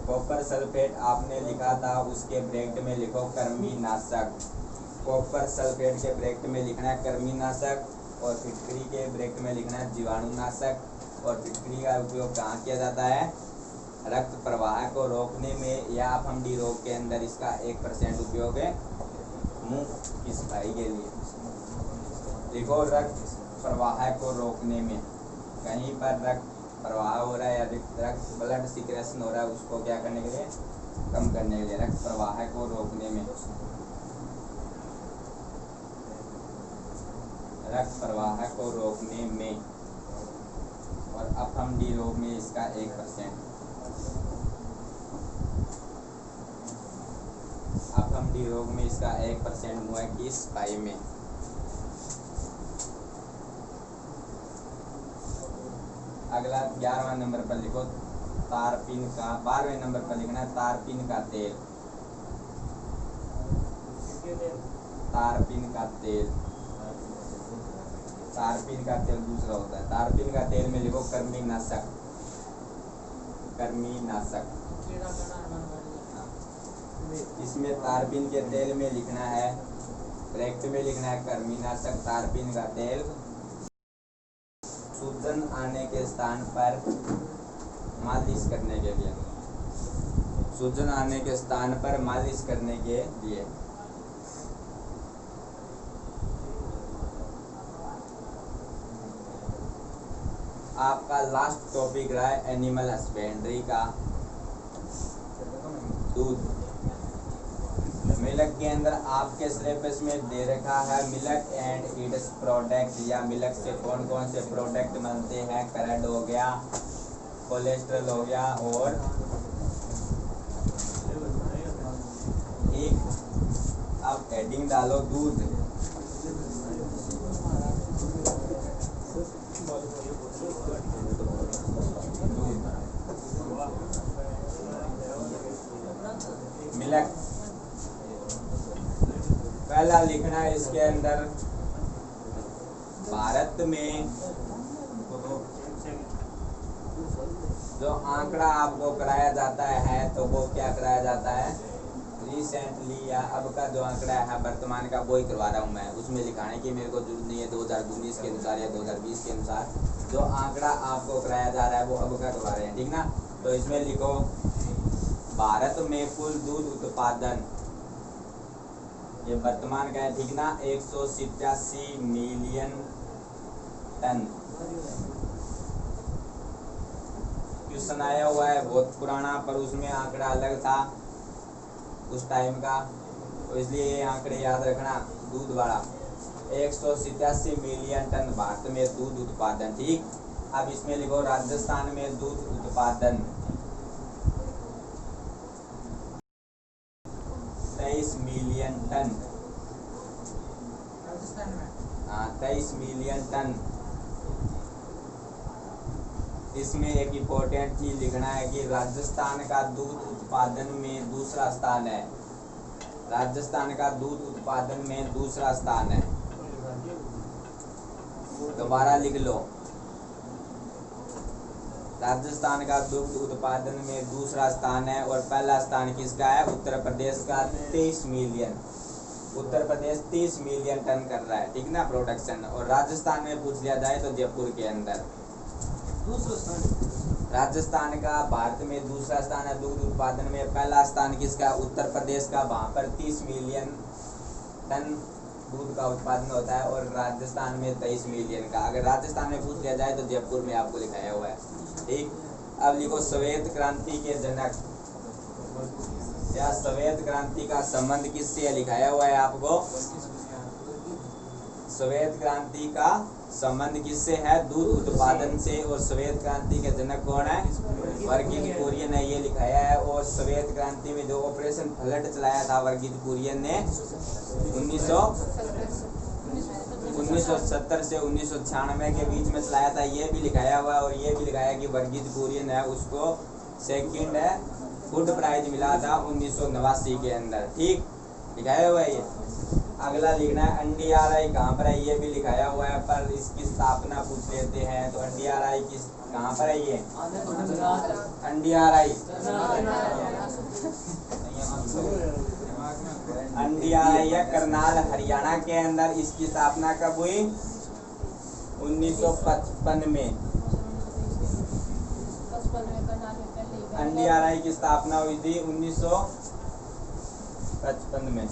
कॉपर सल्फेट आपने लिखा था, उसके ब्रैकेट में लिखो कृमिनाशक। कॉपर सल्फेट के ब्रैकेट में लिखना है कृमिनाशक, और फिटकरी के ब्रैकेट में लिखना है जीवाणुनाशक। और फिटकरी का उपयोग कहाँ किया जाता है? रक्त प्रवाह को रोकने में, या अपमडी रोग के अंदर इसका 1% उपयोग है मुंह की सफाई के लिए। देखो, रक्त प्रवाह को रोकने में, कहीं पर रक्त प्रवाह हो रहा है या रक्त ब्लड सिक्रेशन हो रहा है, उसको क्या करने के लिए? कम करने के लिए, रक्त प्रवाह को रोकने में, रक्त प्रवाह को रोकने में। और अपमडी रोग में इसका 1%। अपमडी रोग में इसका 1% मुंह की सफाई में। अगला 11वां नंबर पर लिखो तारपीन का, 12वें नंबर पर लिखना है तारपीन का तेल। तारपीन का तेल, तारपीन का तेल दूसरा होता है। तारपीन का तेल में लिखो कृमिनाशक, कृमिनाशक। इसमें तारपीन के तेल में लिखना है, ब्रैकेट में लिखना है कृमिनाशक। तारपीन का तेल सूजन आने के स्थान पर मालिश करने के लिए, सूजन आने के स्थान पर मालिश करने के लिए। आपका लास्ट टॉपिक रहा है एनिमल हस्बेंड्री का, दूध। मिल्क के अंदर आपके सिलेबस में दे रखा है मिल्क एंड इट्स प्रोडक्ट, या मिल्क से कौन कौन से प्रोडक्ट बनते हैं। करड हो गया, कोलेस्ट्रॉल हो गया, और एक अब हेडिंग डालो दूध। मिल्क पहला लिखना है इसके अंदर, भारत में जो आंकड़ा आपको कराया जाता है, तो वो क्या कराया जाता है? रिसेंटली, या अब का जो आंकड़ा है वर्तमान का, वही करवा रहा हूँ मैं। उसमें लिखाने की मेरे को जरूरत नहीं है 2019 के अनुसार या 2020 के अनुसार। जो आंकड़ा आपको कराया जा रहा है वो अब का करवा रहे हैं, ठीक ना। तो इसमें लिखो भारत में कुल दूध उत्पादन, ये वर्तमान का है, ठीक ना, 187 मिलियन टन। क्वेश्चन आया हुआ है बहुत पुराना, पर उसमें आंकड़ा अलग था उस टाइम का, तो इसलिए ये आंकड़े याद रखना। दूध वाला 187 मिलियन टन भारत में दूध उत्पादन, ठीक। अब इसमें लिखो राजस्थान में दूध उत्पादन 23 मिलियन टन। राजस्थान में, हाँ, 23 मिलियन टन। इसमें एक इम्पोर्टेंट चीज लिखना है कि राजस्थान का दूध उत्पादन में दूसरा स्थान है। राजस्थान का दूध उत्पादन में दूसरा स्थान है। दोबारा लिख लो, राजस्थान का दुग्ध उत्पादन में दूसरा स्थान है, और पहला स्थान किसका है? उत्तर प्रदेश का 23 million. Uttar Pradesh 30 million ton कर रहा है, ठीक ना, प्रोडक्शन। और राजस्थान में पूछ लिया जाए तो जयपुर के अंदर दूसरा स्थान राजस्थान का भारत में दूसरा स्थान है दुग्ध उत्पादन में। पहला स्थान किसका? उत्तर प्रदेश का, वहाँ पर 30 मिलियन टन दूध का उत्पादन होता है और राजस्थान में 23 मिलियन का। अगर राजस्थान में पूछ लिया जाए तो जयपुर में आपको लिखाया हुआ है। ठीक, अब लिखो श्वेत क्रांति के जनक या श्वेत क्रांति का संबंध किससे लिखाया हुआ है आपको। श्वेत क्रांति का संबंध किससे है, दूध उत्पादन से। और श्वेत क्रांति के जनक कौन है, वर्गीज कुरियन ने ये लिखाया है। और श्वेत क्रांति में जो ऑपरेशन फ्लड चलाया था वर्गीज कुरियन ने 1970 से 1996 के बीच में चलाया था, ये भी लिखाया हुआ है। और ये भी लिखाया कि वर्गीज कुरियन है उसको सेकंड है फूड प्राइज मिला था 1989 के अंदर। ठीक, लिखाया हुआ है ये। अगला लिखना है NDRI कहाँ पर है, ये भी लिखाया हुआ है, पर इसकी स्थापना पूछ लेते हैं। तो NDRI किस कहाँ पर है ये, NDRI है करनाल हरियाणा के अंदर। इसकी स्थापना कब हुई, 1955 में। NDRI की स्थापना हुई थी 1955 में।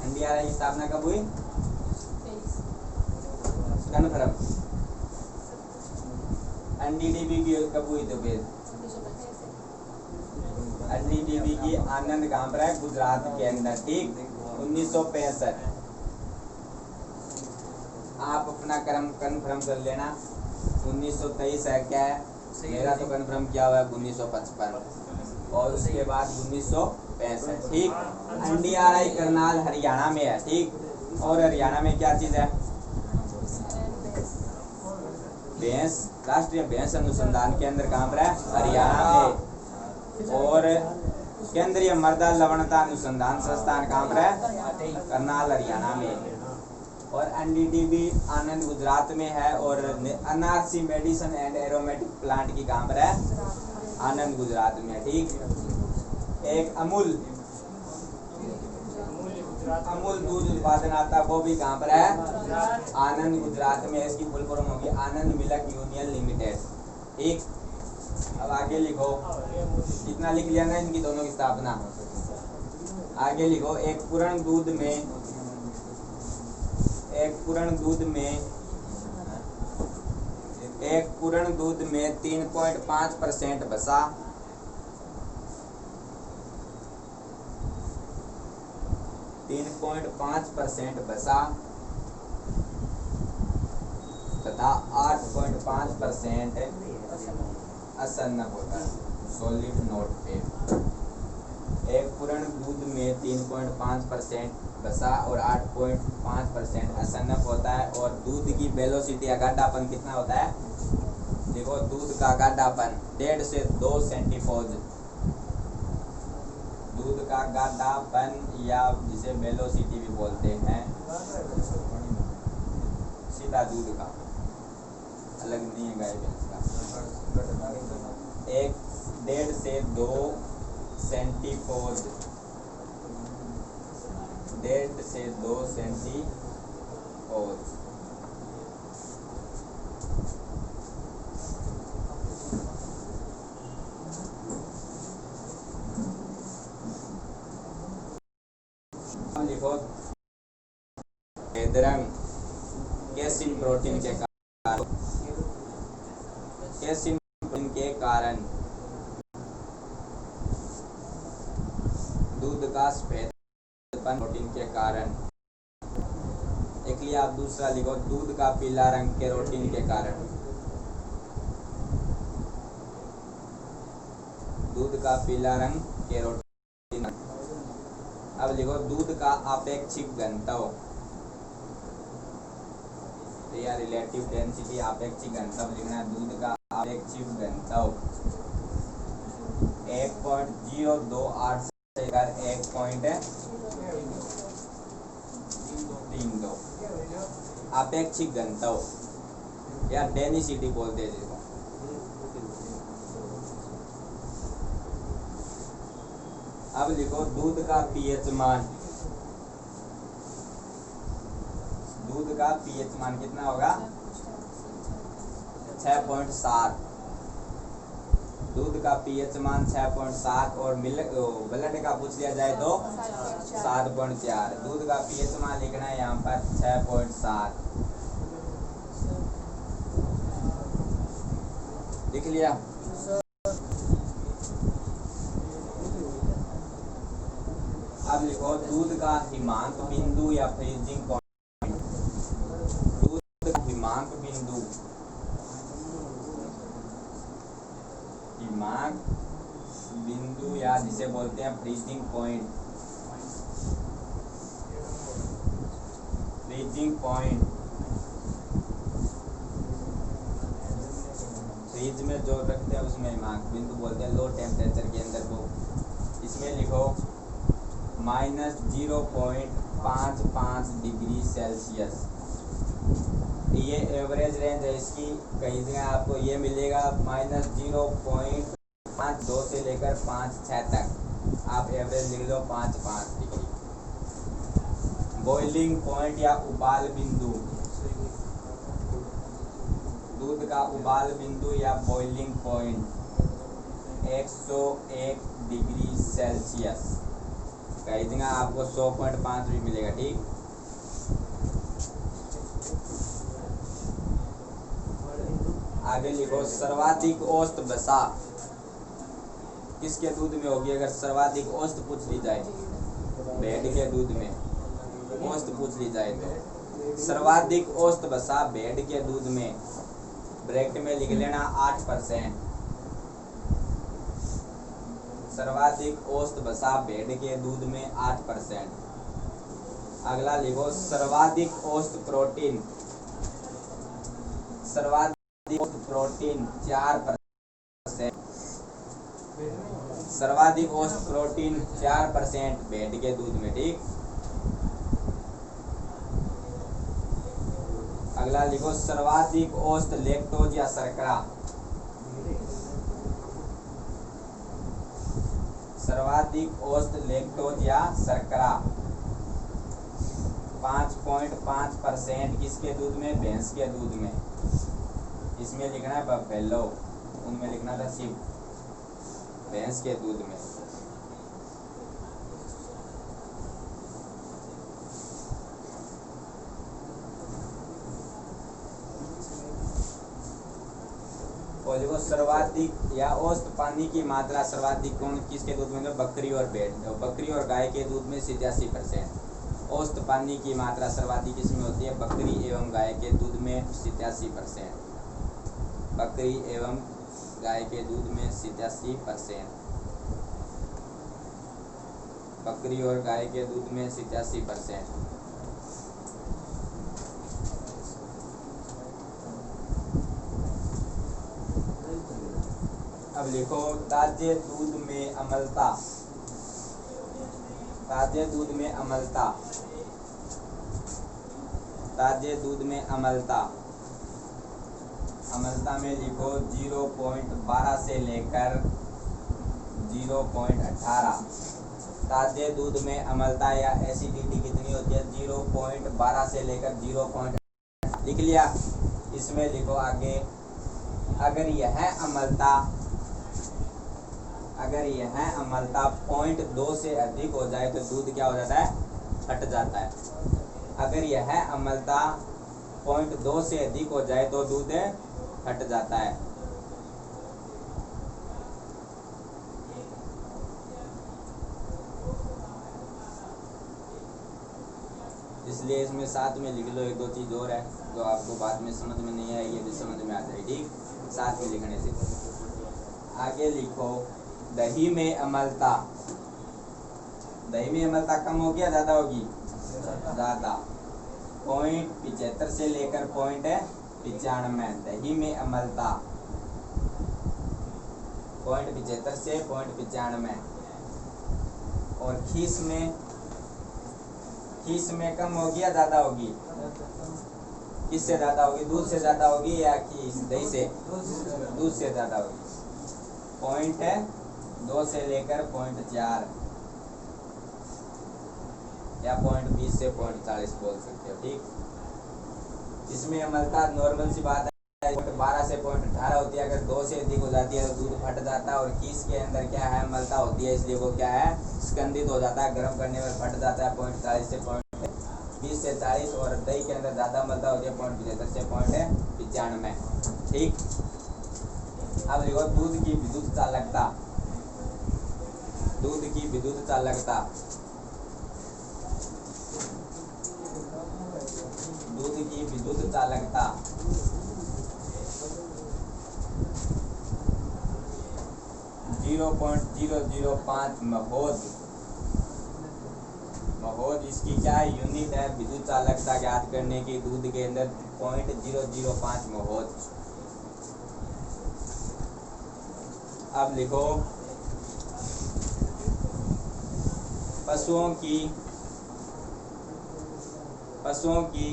NDRI की स्थापना कब हुई, कन्फर्म। NDDB की कब हुई, तो फिर NDDB की आनंद कहाँ पर है, गुजरात के अंदर। ठीक, 1965। आप अपना क्रम कन्फर्म कर लेना। 1923 है क्या है, मेरा तो कन्फर्म किया हुआ है 1955 और उसके बाद 1965। ठीक, NDRI करनाल हरियाणा में है। ठीक, और हरियाणा में क्या चीज है, भैंस, राष्ट्रीय भैंस अनुसंधान केंद्र कहाँ पर है, हरियाणा में। और केंद्रीय मृदा लवणता अनुसंधान संस्थान कहाँ पर है, करनाल हरियाणा में। और NDDB आनंद गुजरात में है। और NRC medicine and aromatic plant की कहाँ पर है, आनंद गुजरात में। ठीक, एक अमूल दूध उत्पादन आता है, वो भी कहाँ पर है, आनंद गुजरात में। इसकी फुल फॉर्म होगी आनंद मिल्क यूनियन लिमिटेड। ठीक, अब आगे लिखो, कितना लिख लिया ना इनकी दोनों की स्थापना। आगे लिखो, एक पूर्ण दूध में 3.5% वसा, 3.5% वसा तथा 8.5% असन्नक होता है, सॉलिड नोट पे। एक पूर्ण दूध में 3.5% वसा और 8.5% असन्नक होता है। और दूध की वेलोसिटी गाढ़ापन कितना होता है, देखो दूध का गाढ़ापन 1.5 से 2 सेंटीपोज। दूध का गाढ़ापन या जिसे वेलोसिटी भी बोलते हैं, सीधा दूध का, अलग नहीं है गाय भैंस का। 1.5 से 2 सेंटीपोज, 1.5 से 2 सेंटीपोज। लिखो, हेदरंग कैसिन प्रोटीन के कारण, कैसिन प्रोटीन के कारण दूध का सफेदपन, प्रोटीन के कारण। एक लिए आप दूसरा लिखो, दूध का पीला रंग कैरोटीन के कारण। दूध का पीला रंग कैरोटीन। अब लिखो, दूध का आपेक्षिक घनत्व या रिलेटिव डेंसिटी, आपेक्षिक घनत्व लिखना है। दूध का आपेक्षिक घनत्व 1.028 से 1.32 आपेक्षिक घनत्व या डेंसिटी बोलते हैं जिसको। अब लिखो, दूध का पीएच मान, दूध का पीएच मान कितना होगा, 6.7। दूध का पीएच मान 6.7 और ब्लड का पूछ लिया जाए तो 7.4। दूध का पीएच मान लिखना है यहाँ पर 6.7। लिख लिया। अब लिखो दूध का हिमांक बिंदु या फ्रीजिंग पॉइंट। दूध का हिमांक बिंदु, हिमांक बिंदु या जिसे बोलते हैं freezing point. Freezing point, fridge में जो रखते हैं उसमें हिमांक बिंदु बोलते हैं, लो टेम्परेचर के अंदर वो। इसमें लिखो -0.55 डिग्री सेल्सियस। ये एवरेज रेंज है इसकी। कई जगह आपको ये मिलेगा -0.52 से लेकर 5-6 तक। आप एवरेज लिख लो 5 डिग्री। बॉइलिंग पॉइंट या उबाल बिंदु, दूध का उबाल बिंदु या बॉइलिंग पॉइंट 101 डिग्री सेल्सियस। कई जगह आपको 100.5 भी मिलेगा। ठीक, आगे लिखो सर्वाधिक औसत वसा किसके दूध में होगी? अगर सर्वाधिक औसत पूछ ली जाए, भेड़ के दूध में औसत पूछ ली जाए तो सर्वाधिक औसत वसा भेड़ के दूध में, ब्रैकेट में लिख लेना 8%। सर्वाधिक औसत वसा भेड़ के दूध में 8%। अगला लिखो सर्वाधिक औसत प्रोटीन, सर्वाधिक औसत प्रोटीन 4%। सर्वाधिक औसत प्रोटीन 4% भेड़ के दूध में। ठीक, अगला लिखो सर्वाधिक औसत लैक्टोज या शर्करा, सर्वाधिक औसत लैक्टोज या शर्करा 5.5% किसके दूध में? भैंस के दूध में। इसमें लिखना है बफेलो, उनमें लिखना था शिव, भैंस के दूध में। और देखो सर्वाधिक या औसत पानी की मात्रा सर्वाधिक कौन किसके दूध में? बकरी और भेड़, बकरी और गाय के दूध में 87%। औसत पानी की मात्रा सर्वाधिक किसमें होती है? बकरी एवं गाय के दूध में 87%। बकरी एवं गाय के दूध में 87%। बकरी और गाय के दूध में 87%। अब लिखो ताजे दूध में अम्लता, ताजे दूध में अम्लता, ताजे दूध में अम्लता, अम्लता में लिखो 0.12 से लेकर 0.18। ताजे दूध में अम्लता या एसिडिटी कितनी होती है? 0.12 से लेकर 0.18। लिख लिया। इसमें लिखो आगे, अगर यह अम्लता 0.2 से अधिक हो जाए तो दूध क्या हो जाता है? फट जाता है। अगर यह अम्लता 0.2 से अधिक हो जाए तो दूध फट जाता है। इसलिए इसमें साथ में लिख लो। एक दो चीज और है जो आपको बाद में समझ में नहीं आएगी, भी समझ में आ जाए। ठीक, साथ में लिखने से। आगे लिखो दही में अम्लता, दही में अम्लता कम होगी या ज्यादा होगी? ज्यादा। 0.75 से लेकर 0.95। दही में अम्लता 0.75 से 0.95। और खीस में कम होगी या ज्यादा होगी? किससे ज्यादा होगी? दूध से ज्यादा होगी या खीस? दही से? दूध से ज्यादा होगी। 0.2 से लेकर 0.4 या 0.20 से 0.40 बोल सकते हो। ठीक, इसमें अम्लता नॉर्मल सी बात है, है 12 से 18 होती है। अगर 2 से अधिक हो जाती है तो दूध फट जाता है और कीस के अंदर क्या है मलता होती है, इसलिए वो क्या है स्कंदित हो जाता है, गर्म करने में फट जाता है 40 से 20 से 40। और दही के अंदर ज़्यादा मलता होती है 75 से 95। ठीक। अब देखो दूध की विद्युत चालकता, दूध की विद्युत चालकता, दूध की विद्युत चालकता 0.005 महोज इसकी क्या है यूनिट है विद्युत चालकता ज्ञात करने की। दूध के अंदर 0.005 महोज। अब लिखो पशुओं की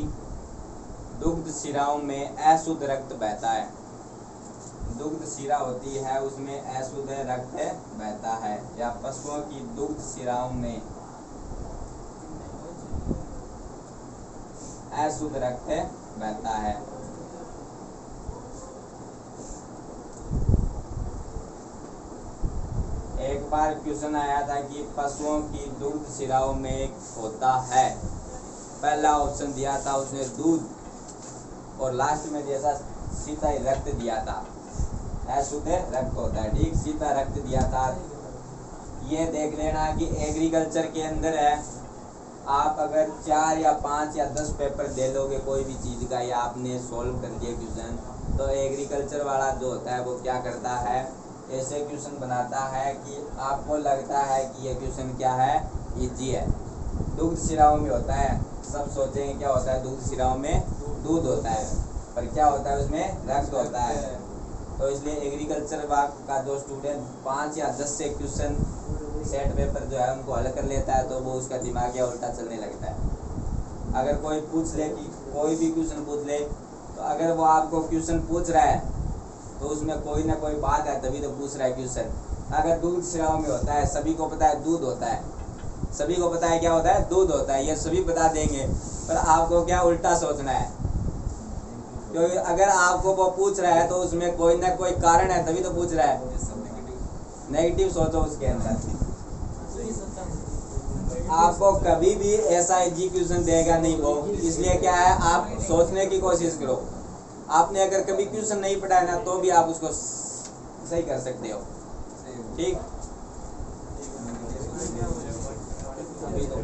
दुग्ध शिराओं में अशुद्ध रक्त बहता है। दुग्ध शिरा होती है उसमें अशुद्ध रक्त बहता है, या पशुओं की दुग्ध शिराओं में अशुद्ध रक्त बहता है। एक बार क्वेश्चन आया था कि पशुओं की दुग्ध शिराओं में होता है, पहला ऑप्शन दिया था उसने दूध और लास्ट में दिया था सीधा रक्त दिया था, अशुद्ध रक्त होता है। ठीक, सीधा रक्त दिया था। ये देख लेना कि एग्रीकल्चर के अंदर है, आप अगर 4 या 5 या 10 पेपर दे लोगे कोई भी चीज़ का या आपने सॉल्व कर दिया क्वेश्चन, तो एग्रीकल्चर वाला जो होता है वो क्या करता है ऐसे क्वेश्चन बनाता है कि आपको लगता है कि ये क्वेश्चन क्या है इजी है। दुग्ध शिराओं में होता है, सब सोचेंगे क्या होता है दुग्ध शिराओं में दूध होता है, पर क्या होता है उसमें रक्त होता है। तो इसलिए एग्रीकल्चर विभाग का जो स्टूडेंट 5 या 10 से क्वेश्चन सेट पेपर जो है उनको हल कर लेता है तो वो उसका दिमाग या उल्टा चलने लगता है। अगर कोई पूछ ले कि कोई भी क्वेश्चन पूछ ले, तो अगर वो आपको क्वेश्चन पूछ रहा है तो उसमें कोई ना कोई बात है तभी तो पूछ रहा है क्वेश्चन। अगर दूध शिराओं में होता है, सभी को पता है दूध होता है, सभी को पता है क्या होता है दूध होता है, ये सभी बता देंगे, पर आपको क्या उल्टा सोचना है, क्योंकि अगर आपको वो पूछ रहा है तो उसमें कोई ना कोई कारण है तभी तो पूछ रहा है। नेगेटिव सोचो उसके अंदर। आपको कभी भी ऐसा एग्जीक्यूशन देगा नहीं वो, इसलिए क्या है आप सोचने की कोशिश करो। आपने अगर कभी क्वेश्चन नहीं पढ़ा है ना तो भी आप उसको सही कर सकते हो। ठीक, अभी तो